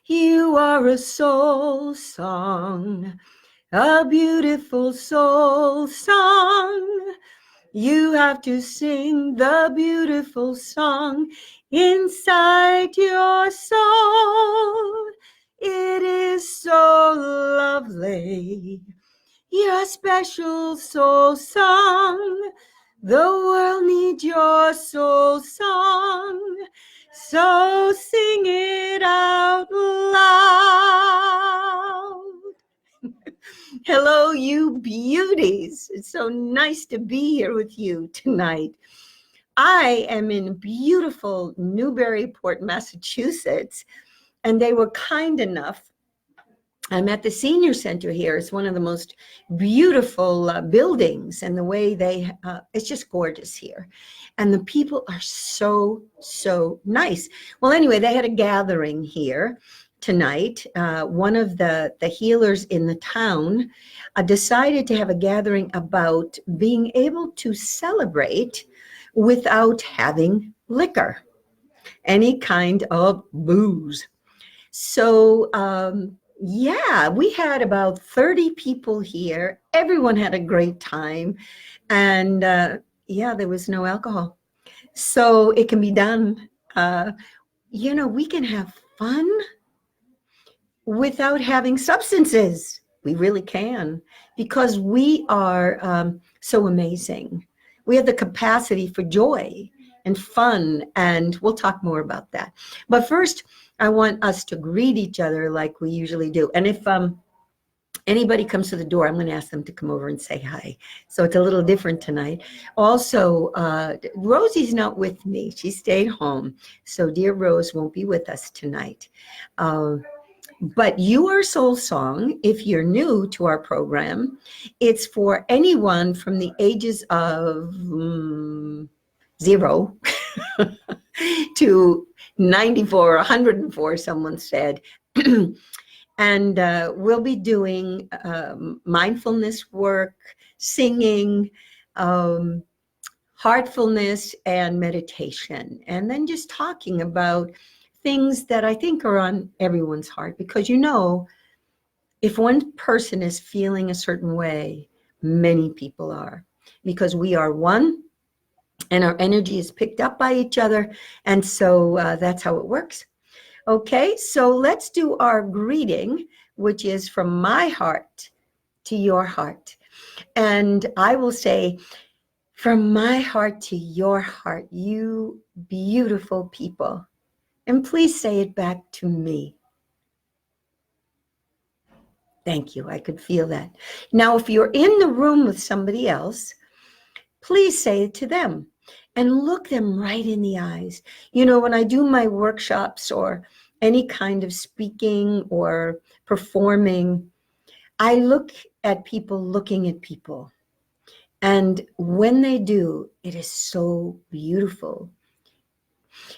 You are a soul song, a beautiful soul song. You have to sing the beautiful song inside your soul. It is so lovely, your special soul song. The world needs your soul song, so sing it out loud. Hello, you beauties. It's so nice to be here with you tonight. I am in beautiful Newburyport, Massachusetts, and they were kind enough. I'm at the senior center here. It's one of the most beautiful buildings, and the way it's just gorgeous here. And the people are so, so nice. Well, anyway, they had a gathering here tonight. One of the healers in the town decided to have a gathering about being able to celebrate without having liquor, any kind of booze. So, yeah, we had about 30 people here. Everyone had a great time. And yeah, there was no alcohol. So it can be done. We can have fun without having substances. We really can, because we are so amazing. We have the capacity for joy and fun, and we'll talk more about that. But first, I want us to greet each other like we usually do. And if anybody comes to the door, I'm going to ask them to come over and say hi. So it's a little different tonight. Also, Rosie's not with me. She stayed home. So dear Rose won't be with us tonight. But Your Soul Song, if you're new to our program, it's for anyone from the ages of 0 to 94 or 104, someone said. And we'll be doing mindfulness work, singing, heartfulness, and meditation. And then just talking about things that I think are on everyone's heart. Because if one person is feeling a certain way, many people are. Because we are one, and our energy is picked up by each other. And so that's how it works. Okay, so let's do our greeting, which is from my heart to your heart. And I will say, from my heart to your heart, you beautiful people. And please say it back to me. Thank you. I could feel that. Now, if you're in the room with somebody else, please say it to them and look them right in the eyes. When I do my workshops or any kind of speaking or performing, I look at people looking at people. And when they do, it is so beautiful.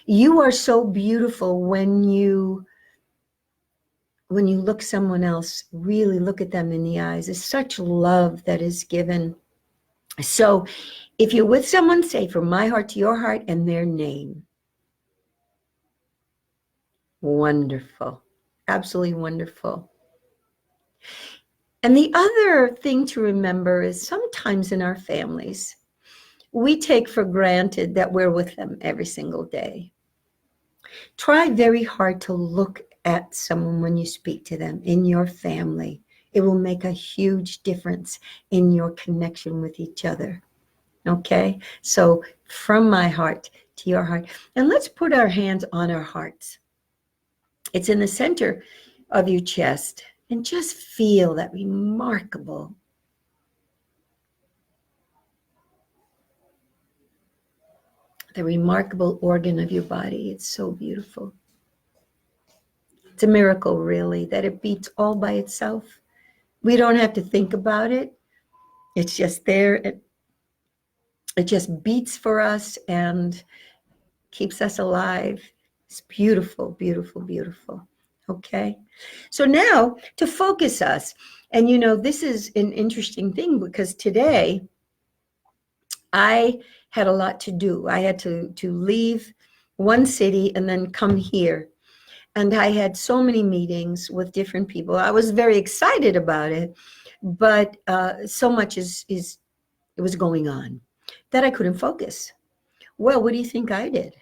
You are so beautiful when you look someone else, really look at them in the eyes. There's such love that is given. So if you're with someone, say from my heart to your heart and their name. Wonderful. Absolutely wonderful. And the other thing to remember is sometimes in our families, we take for granted that we're with them every single day. Try very hard to look at someone when you speak to them in your family. It will make a huge difference in your connection with each other. Okay? So from my heart to your heart. And let's put our hands on our hearts. It's in the center of your chest. And just feel that remarkable organ of your body. It's so beautiful. It's a miracle, really, that it beats all by itself. We don't have to think about it. It's just there. It just beats for us and keeps us alive. It's beautiful, beautiful, beautiful. Okay? So now to focus us, and this is an interesting thing because today I had a lot to do. I had to leave one city and then come here. And I had so many meetings with different people. I was very excited about it, but so much it was going on that I couldn't focus. Well, what do you think I did?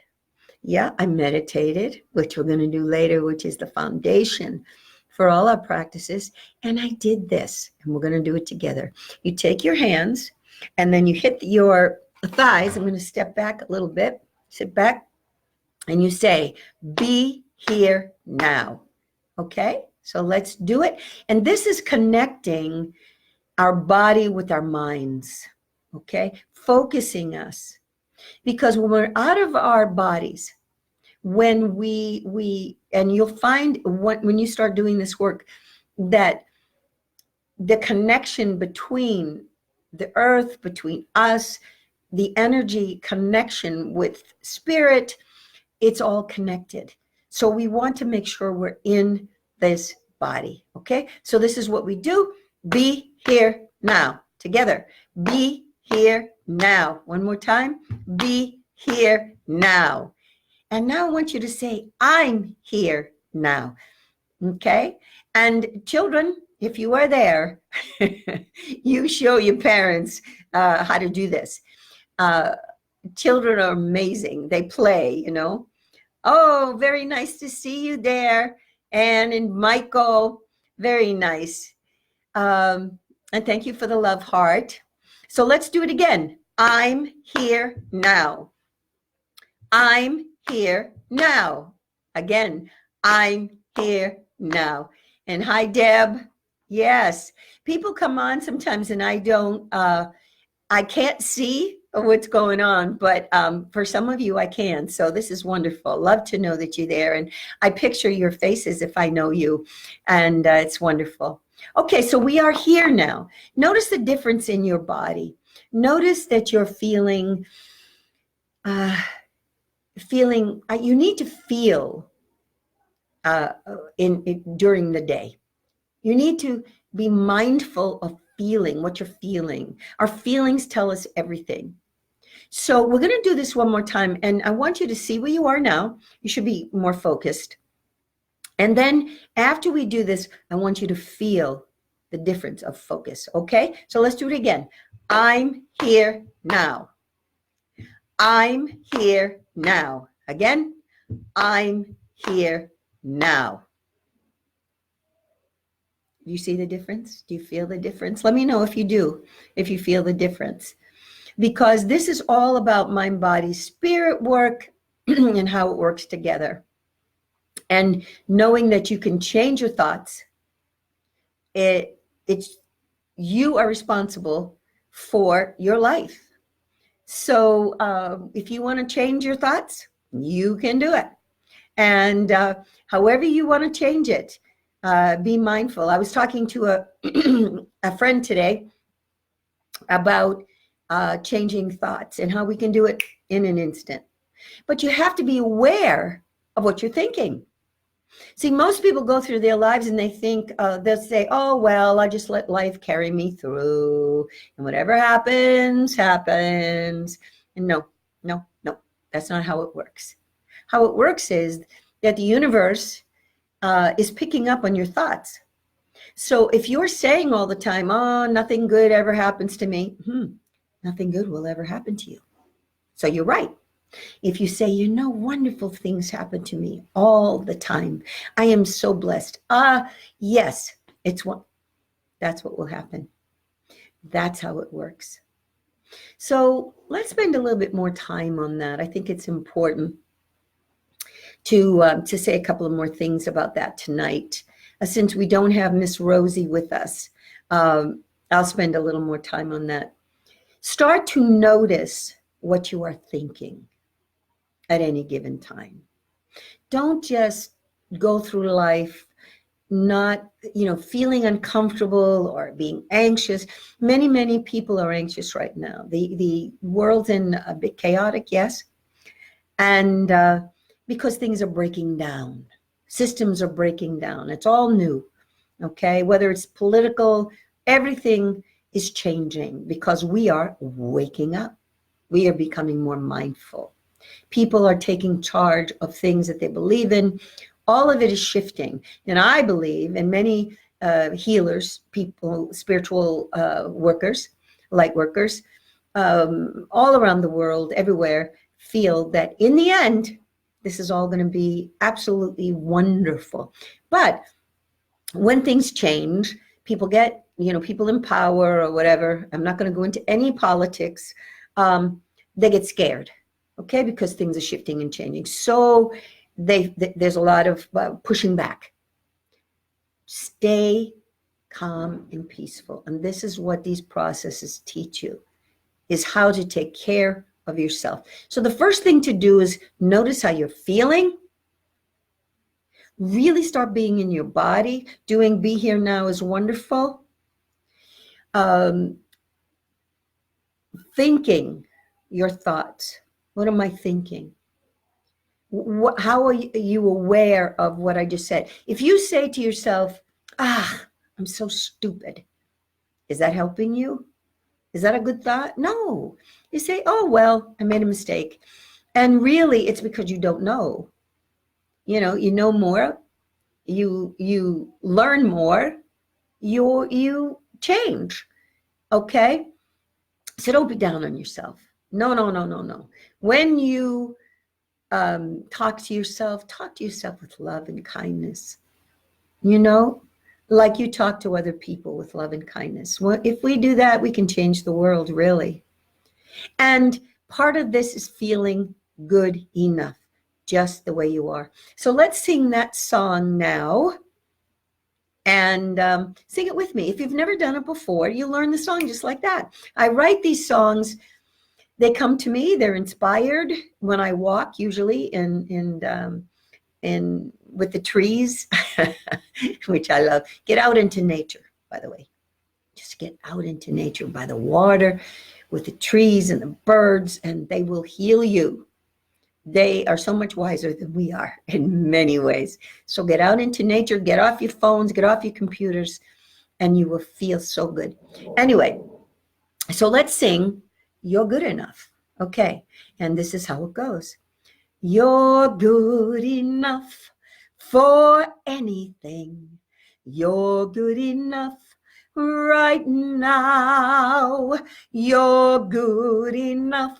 Yeah, I meditated, which we're going to do later, which is the foundation for all our practices. And I did this, and we're going to do it together. You take your hands, and then you hit your thighs. I'm going to step back a little bit, sit back, and you say, be here now. Okay, so let's do it. And this is connecting our body with our minds, okay, focusing us. Because when we're out of our bodies, when we and you'll find when you start doing this work that the connection between the earth, between us, the energy connection with spirit, it's all connected. So we want to make sure we're in this body, okay? So this is what we do. Be here now. Together. Be here now. One more time. Be here now. And now I want you to say, I'm here now. Okay? And children, if you are there, you show your parents how to do this. Children are amazing. They play, you know. Oh, very nice to see you there. Anne and Michael, very nice. And thank you for the love heart. So let's do it again. I'm here now. I'm here now. Again, I'm here now. And hi, Deb. Yes, people come on sometimes and I can't see what's going on, but for some of you I can. So this is wonderful. Love to know that you're there. And I picture your faces if I know you. And it's wonderful. Okay, so we are here now. Notice the difference in your body. Notice that you're feeling, you need to feel during the day. You need to be mindful of feeling what you're feeling. Our feelings tell us everything. So we're going to do this one more time, and I want you to see where you are now. You should be more focused. And then after we do this, I want you to feel the difference of focus, okay? So let's do it again. I'm here now. I'm here now. Again, I'm here now. You see the difference? Do you feel the difference? Let me know if you do, if you feel the difference. Because this is all about mind, body, spirit work and how it works together. And knowing that you can change your thoughts, you are responsible for your life. So if you want to change your thoughts, you can do it. And however you want to change it, be mindful. I was talking to a friend today about changing thoughts and how we can do it in an instant. But you have to be aware of what you're thinking. See, most people go through their lives and they think, they'll say, oh, well, I just let life carry me through. And whatever happens, happens. And no, that's not how it works. How it works is that the universe is picking up on your thoughts. So if you're saying all the time, oh, nothing good ever happens to me, nothing good will ever happen to you. So you're right. If you say, wonderful things happen to me all the time. I am so blessed. Yes, that's what will happen. That's how it works. So let's spend a little bit more time on that. I think it's important to say a couple of more things about that tonight. Since we don't have Miss Rosie with us, I'll spend a little more time on that. Start to notice what you are thinking at any given time. Don't just go through life not, feeling uncomfortable or being anxious. Many people are anxious right now. The world's in a bit chaotic, yes. And because things are breaking down, systems are breaking down. It's all new, okay? Whether it's political, everything is changing because we are waking up. We are becoming more mindful. People are taking charge of things that they believe in. All of it is shifting. And I believe, and many healers, people, spiritual workers, light workers, all around the world, everywhere, feel that in the end, this is all going to be absolutely wonderful. But when things change, people get, people in power or whatever. I'm not going to go into any politics. They get scared, okay, because things are shifting and changing. So there's a lot of pushing back. Stay calm and peaceful. And this is what these processes teach you, is how to take care of yourself. So the first thing to do is notice how you're feeling. Really start being in your body. Doing Be Here Now is wonderful. Thinking your thoughts. What am I thinking? How are you aware of what I just said? If you say to yourself, I'm so stupid, is that helping you? Is that a good thought? No. You say, oh, well, I made a mistake. And really, it's because you don't know. You know more, you learn more, you change, okay? So don't be down on yourself. No. When you talk to yourself with love and kindness, like you talk to other people with love and kindness. Well, if we do that, we can change the world, really. And part of this is feeling good enough, just the way you are. So let's sing that song now, and sing it with me. If you've never done it before, you learn the song just like that. I write these songs. They come to me. They're inspired when I walk, usually in with the trees, which I love. Get out into nature, by the way. Just get out into nature by the water, with the trees and the birds, and they will heal you. They are so much wiser than we are in many ways. So get out into nature, get off your phones, get off your computers, and you will feel so good. Anyway, so let's sing You're Good Enough. Okay, and this is how it goes. You're good enough for anything. You're good enough right now. You're good enough.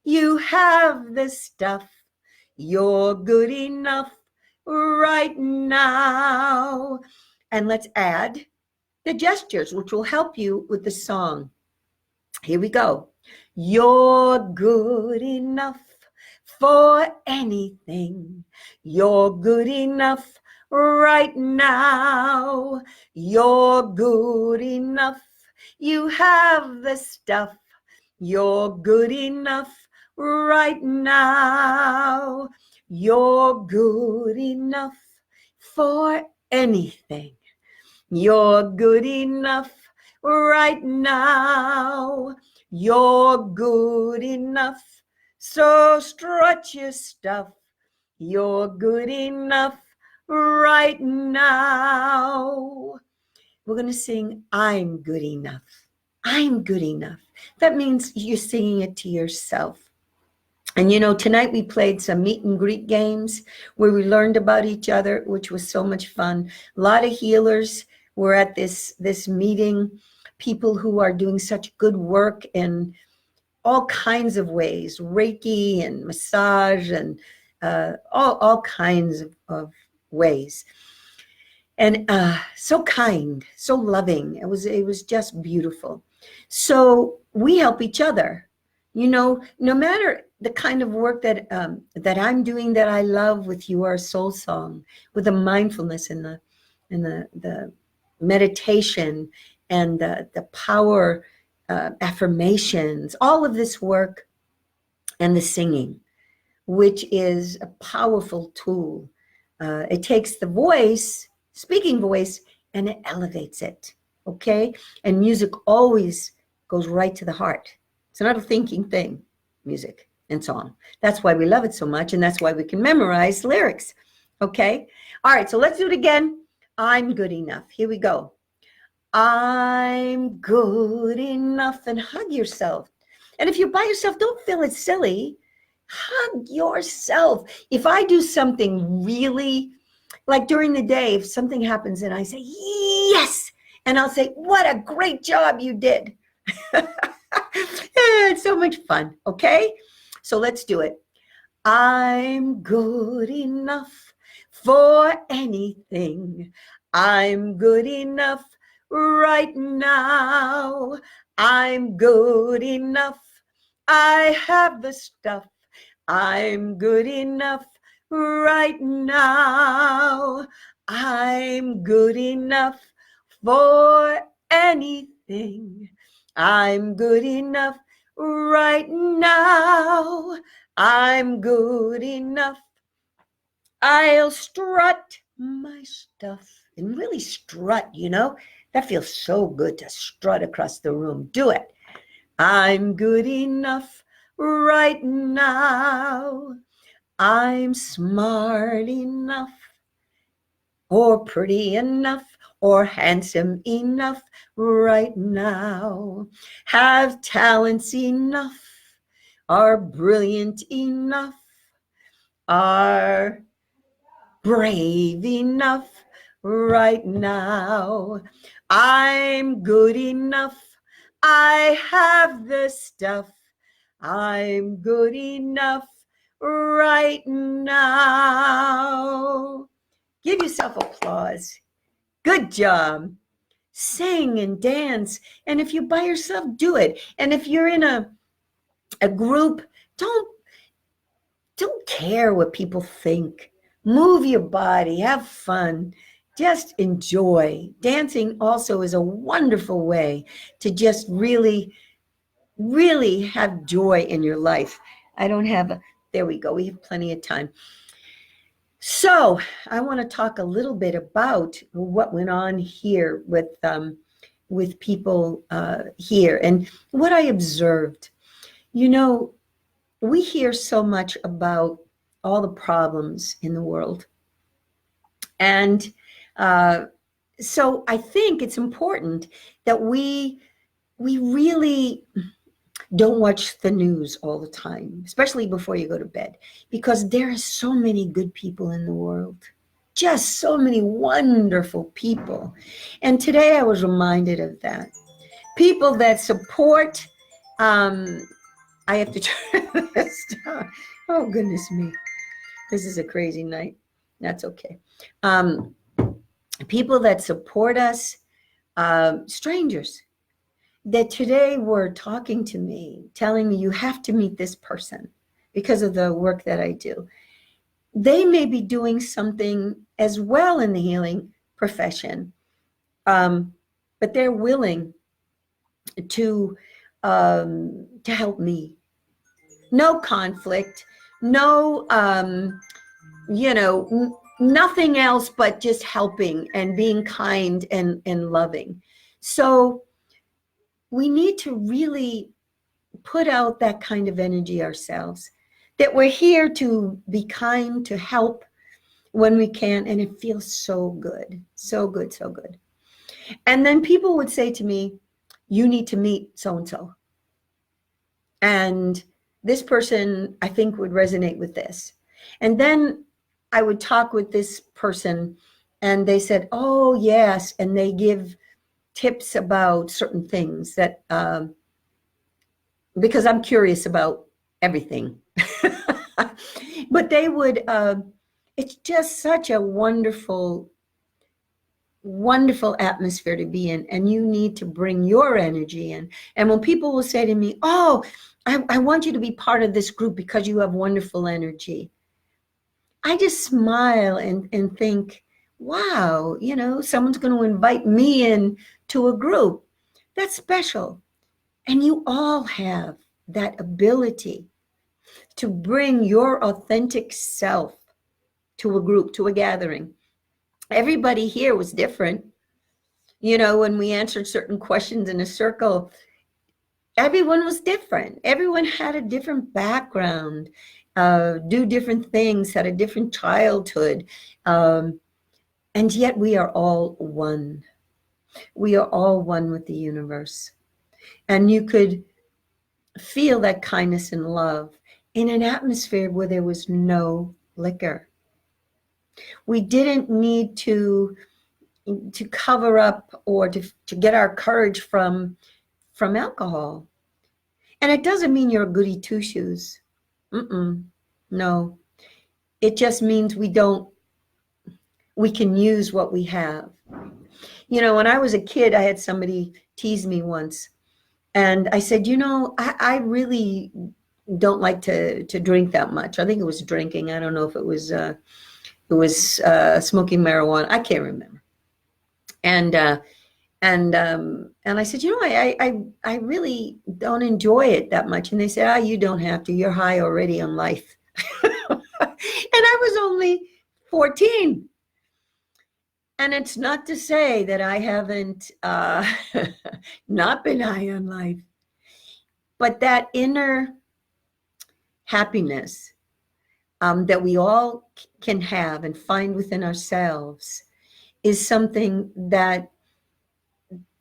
You have the stuff. You're good enough right now. And let's add the gestures, which will help you with the song. Here we go. You're good enough for anything. You're good enough right now. You're good enough. You have the stuff. You're good enough right now. You're good enough for anything. You're good enough right now. You're good enough. So strut your stuff. You're good enough right now. We're going to sing I'm Good Enough. I'm good enough. That means you're singing it to yourself. And tonight we played some meet and greet games where we learned about each other, which was so much fun. A lot of healers were at this meeting, people who are doing such good work in all kinds of ways, Reiki and massage and all kinds of ways. And so kind, so loving. It was just beautiful. So we help each other. No matter the kind of work that I'm doing that I love with Your Soul Song, with the mindfulness and the meditation and the power affirmations, all of this work, and the singing, which is a powerful tool. It takes the voice, speaking voice, and it elevates it, okay? And music always goes right to the heart. It's not a thinking thing, music and song. That's why we love it so much, and that's why we can memorize lyrics, okay? All right, so let's do it again. I'm good enough. Here we go. I'm good enough, and hug yourself. And if you're by yourself, don't feel it silly. Hug yourself. If I do something really like during the day, if something happens and I say, yes, and I'll say, what a great job you did. It's so much fun. Okay. So let's do it. I'm good enough for anything. I'm good enough right now. I'm good enough. I have the stuff. I'm good enough right now. I'm good enough for anything. I'm good enough right now. I'm good enough. I'll strut my stuff and really strut, That feels so good to strut across the room. Do it. I'm good enough right now. I'm smart enough or pretty enough or handsome enough right now. Have talents enough, are brilliant enough, are brave enough right now. I'm good enough. I have the stuff. I'm good enough right now. Give yourself applause. Good job. Sing and dance. And if you're by yourself, do it. And if you're in a group, don't care what people think. Move your body, have fun, just enjoy. Dancing also is a wonderful way to just really, really have joy in your life. There we go. We have plenty of time. So I want to talk a little bit about what went on here with people here and what I observed. We hear so much about all the problems in the world. And so I think it's important that we really don't watch the news all the time, especially before you go to bed, because there are so many good people in the world, just so many wonderful people. And today I was reminded of that. People that support, I have to turn this down. Oh, goodness me. This is a crazy night. That's okay. People that support us, strangers that today were talking to me, telling me you have to meet this person because of the work that I do. They may be doing something as well in the healing profession, but they're willing to help me. No conflict, no, nothing else but just helping and being kind and loving. So we need to really put out that kind of energy ourselves, that we're here to be kind, to help when we can. And it feels so good, so good, so good. And then people would say to me, you need to meet so-and-so. And this person, I think, would resonate with this. And then I would talk with this person and they said, oh, yes. And they give tips about certain things that, because I'm curious about everything. But they would, it's just such a wonderful, wonderful atmosphere to be in. And you need to bring your energy in. And when people will say to me, oh, I want you to be part of this group because you have wonderful energy, I just smile and think, wow, someone's going to invite me in to a group. That's special. And you all have that ability to bring your authentic self to a group, to a gathering. Everybody here was different. When we answered certain questions in a circle, everyone was different. Everyone had a different background, do different things, had a different childhood. And yet we are all one. We are all one with the universe. And you could feel that kindness and love in an atmosphere where there was no liquor. We didn't need to cover up or to get our courage from alcohol. And it doesn't mean you're a goody two shoes. No, it just means we can use what we have. You know, when I was a kid, I had somebody tease me once, and I said, you know, I really don't like to drink that much. I think it was drinking. I don't know if it was smoking marijuana. I can't remember. And and I said, you know, I really don't enjoy it that much. And they said, ah, you don't have to. You're high already on life. And I was only 14. And it's not to say that I haven't not been high on life, but that inner happiness that we all can have and find within ourselves is something that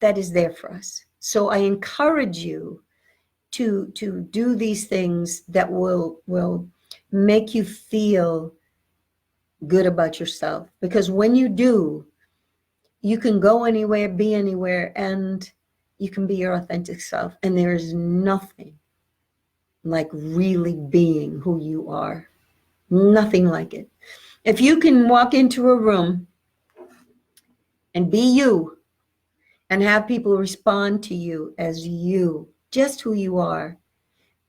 is there for us. So I encourage you to do these things that will make you feel good about yourself, because when you do, you can go anywhere, be anywhere, and you can be your authentic self. And there is nothing like really being who you are. Nothing like it. If you can walk into a room and be you and have people respond to you as you, just who you are,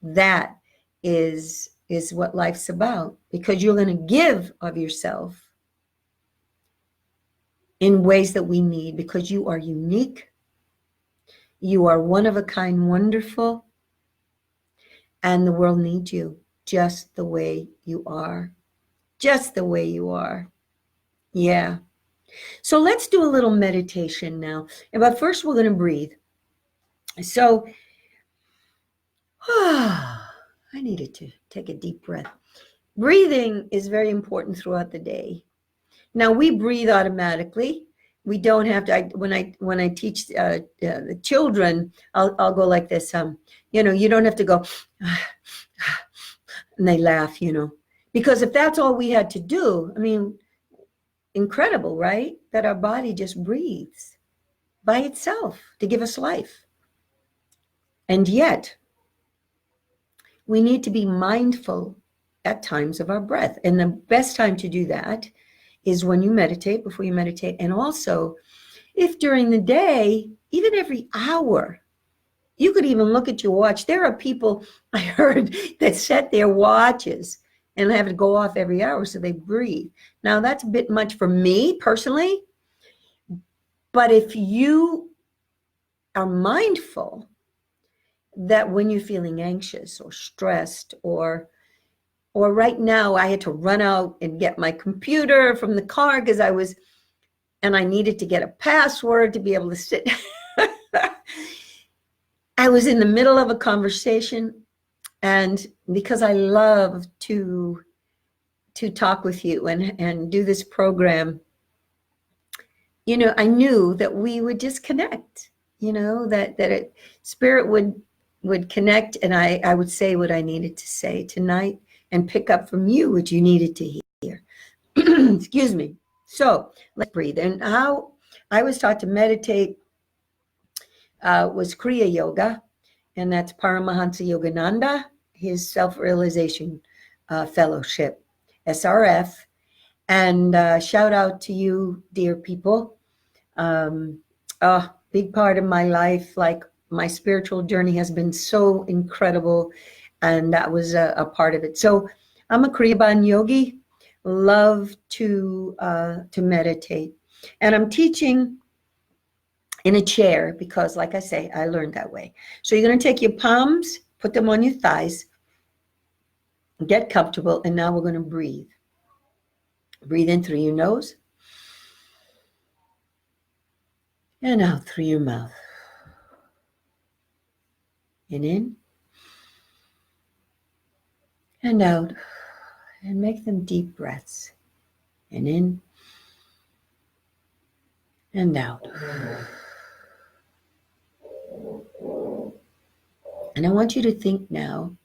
that is what life's about, because you're going to give of yourself in ways that we need, because you are unique, you are one of a kind, wonderful, and the world needs you just the way you are. Just the way you are. Yeah. So let's do a little meditation now. But first we're going to breathe. So I needed to take a deep breath. Breathing is very important throughout the day. Now we breathe automatically. We don't have to. When I teach the children, I'll go like this. You know, you don't have to go, and they laugh. You know, because if that's all we had to do, I mean, incredible, right? That our body just breathes by itself to give us life, and yet we need to be mindful at times of our breath, and the best time to do that is when you meditate, before you meditate, and also if during the day, even every hour, you could even look at your watch. There are people I heard that set their watches and have it go off every hour so they breathe. Now that's a bit much for me personally, but if you are mindful that when you're feeling anxious or stressed, or right now I had to run out and get my computer from the car because I needed to get a password to be able to sit. I was in the middle of a conversation, and because I love to talk with you and do this program, you know, I knew that we would just connect, you know, that spirit would connect, and I would say what I needed to say tonight and pick up from you what you needed to hear. Excuse me. So let's breathe. And how I was taught to meditate was Kriya Yoga, and that's Paramahansa Yogananda, his Self-Realization Fellowship, SRF. And shout out to you, dear people. A big part of my life, like my spiritual journey has been so incredible, and that was a part of it. So I'm a Kriyaban yogi, love to meditate, and I'm teaching in a chair because, like I say, I learned that way. So you're going to take your palms, put them on your thighs, get comfortable, and now we're going to breathe. Breathe in through your nose and out through your mouth. And in and out, and make them deep breaths. And in and out. And I want you to think now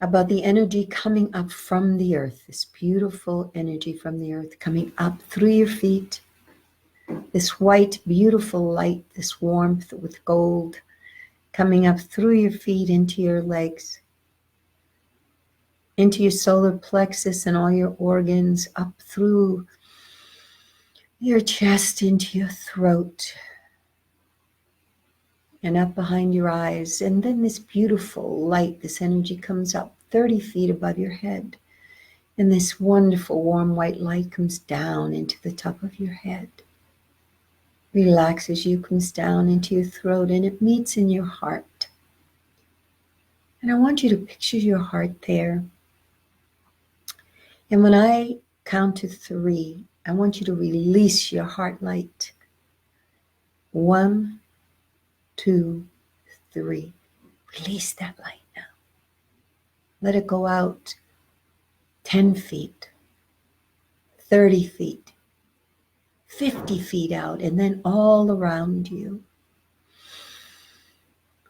about the energy coming up from the earth, this beautiful energy from the earth coming up through your feet, this white, beautiful light, this warmth with gold coming up through your feet into your legs, into your solar plexus and all your organs, up through your chest, into your throat, and up behind your eyes. And then this beautiful light, this energy comes up 30 feet above your head. And this wonderful warm white light comes down into the top of your head. Relaxes you, comes down into your throat, and it meets in your heart. And I want you to picture your heart there. And when I count to 3, I want you to release your heart light. 1, 2, 3. Release that light now. Let it go out 10 feet, 30 feet, 50 feet out, and then all around you.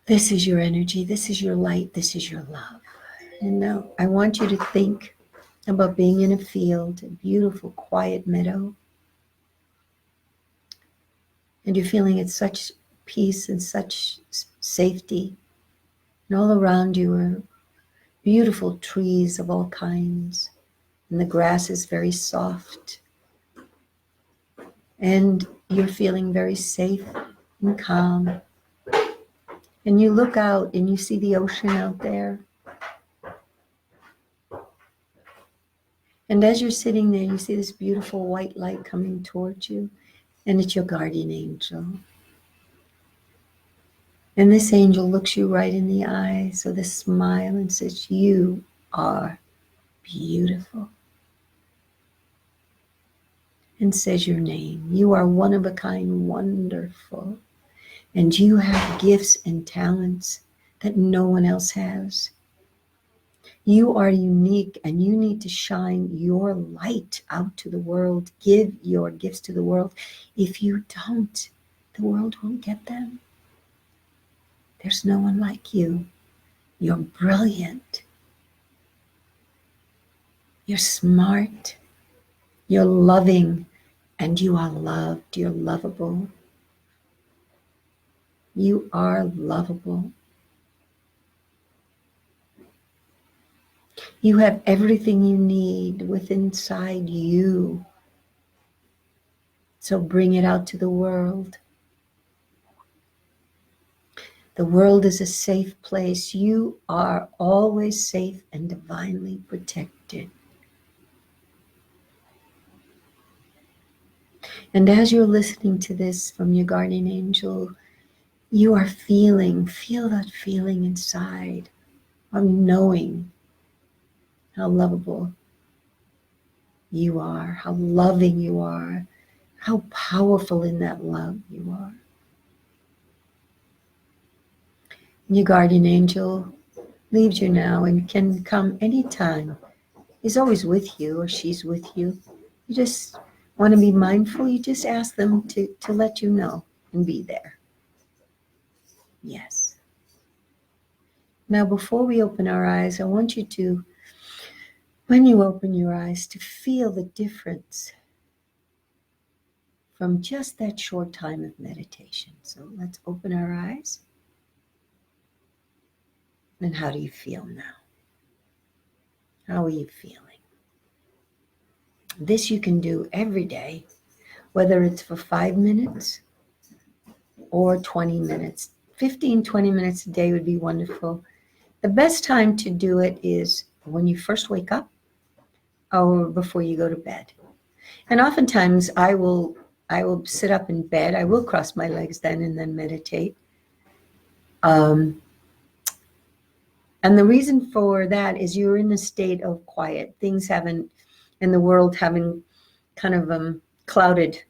This is your energy, this is your light, this is your love. And now I want you to think about being in a field, a beautiful, quiet meadow. And you're feeling at such peace and such safety. And all around you are beautiful trees of all kinds. And the grass is very soft. And you're feeling very safe and calm. And you look out and you see the ocean out there. And as you're sitting there, you see this beautiful white light coming towards you, and it's your guardian angel. And this angel looks you right in the eyes with a smile and says, "You are beautiful." And says your name. You are one of a kind, wonderful. And you have gifts and talents that no one else has. You are unique, and you need to shine your light out to the world. Give your gifts to the world. If you don't, the world won't get them. There's no one like you. You're brilliant. You're smart. You're loving, and you are loved. You're lovable. You are lovable. You have everything you need within inside you. So bring it out to the world. The world is a safe place. You are always safe and divinely protected. And as you're listening to this from your guardian angel, you are feel that feeling inside of knowing how lovable you are, how loving you are, how powerful in that love you are. Your guardian angel leaves you now and can come anytime. He's always with you, or she's with you. You just want to be mindful. You just ask them to let you know and be there. Yes. Now, before we open our eyes, I want you to, when you open your eyes, to feel the difference from just that short time of meditation. So let's open our eyes. And how do you feel now? How are you feeling? This you can do every day, whether it's for 5 minutes or 20 minutes. 15, 20 minutes a day would be wonderful. The best time to do it is when you first wake up or before you go to bed. And oftentimes I will sit up in bed. I will cross my legs then and then meditate. And the reason for that is you're in a state of quiet. Things haven't, in the world, haven't kind of clouded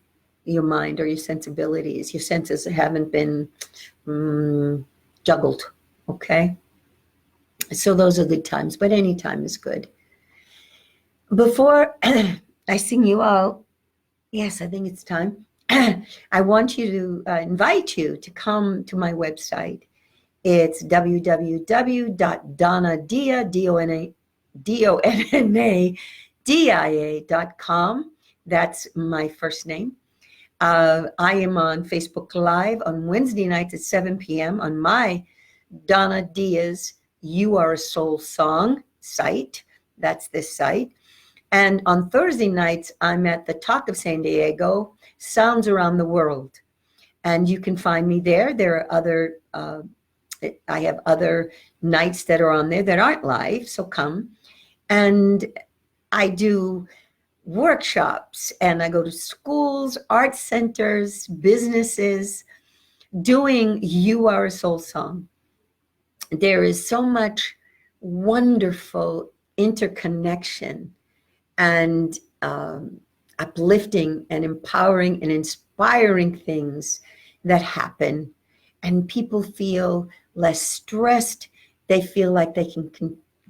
your mind or your sensibilities. Your senses haven't been juggled, okay? So those are good times, but any time is good. Before I sing you out, yes, I think it's time. I want you to invite you to come to my website It's www.donnadia, DONNADIA.com. That's my first name. I am on Facebook Live on Wednesday nights at 7 p.m. on my Donna Dia's You Are a Soul Song site. That's this site. And on Thursday nights, I'm at the Talk of San Diego, Sounds Around the World. And you can find me there. There are other, I have other nights that are on there that aren't live, so come. And I do workshops and I go to schools, art centers, businesses, doing You Are a Soul Song. There is so much wonderful interconnection and uplifting and empowering and inspiring things that happen, and people feel less stressed. They feel like they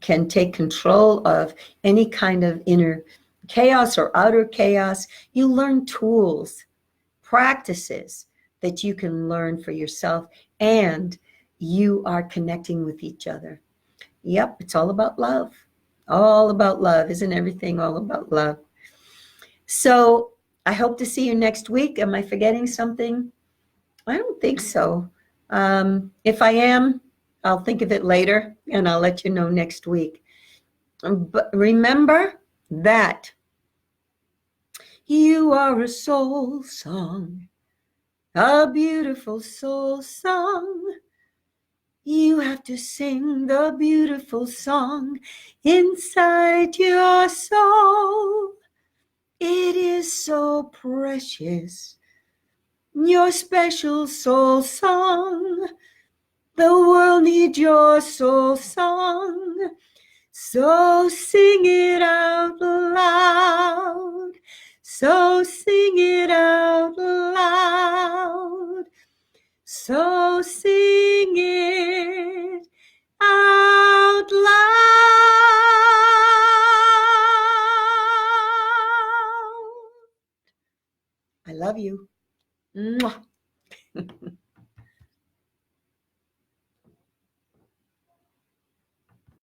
can take control of any kind of inner chaos or outer chaos. You learn tools, practices that you can learn for yourself, and you are connecting with each other. Yep, it's all about love. All about love. Isn't everything all about love? So I hope to see you next week. Am I forgetting something? I don't think so. If I am, I'll think of it later and I'll let you know next week. But remember that you are a soul song, a beautiful soul song. You have to sing the beautiful song inside your soul. It is so precious, your special soul song. The world needs your soul song, so sing it out loud. So sing it out loud. So sing it out loud. I love you. Mwah.